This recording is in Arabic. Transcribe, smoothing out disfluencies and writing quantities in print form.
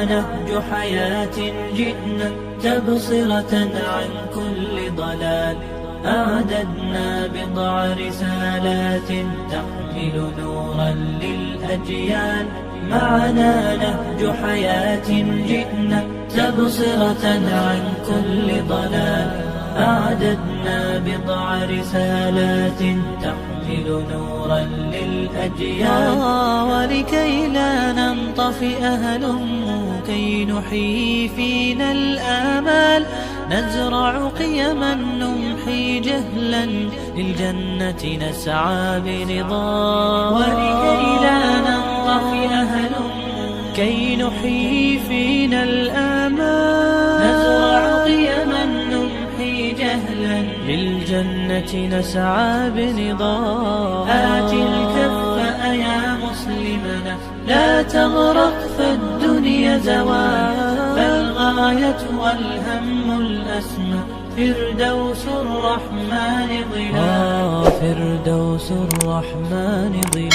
نهج حياة جئنا تبصرة عن كل ضلال. أعددنا بضع رسالات تحمل نورا للأجيال. معنا نهج حياة جئنا تبصرة عن كل ضلال. أعددنا بضع رسالات تحمل نورا للأجيال. ولكي لا ننطفئ هلم كي نحيي فينا الآمال. نزرع قيما نمحي جهلا للجنة نسعى برضا. ولكي لا ننطفئ هلم كي نحيي فينا الآمال. نزرع قيما نمحي جهلا للجنة نسعى برضا. آت الكف يا مسلمنا لا تغرق فالدنيا زوال. فالغاية والهم الأسمى فردوس الرحمن ظلال. فردوس الرحمن ظلال.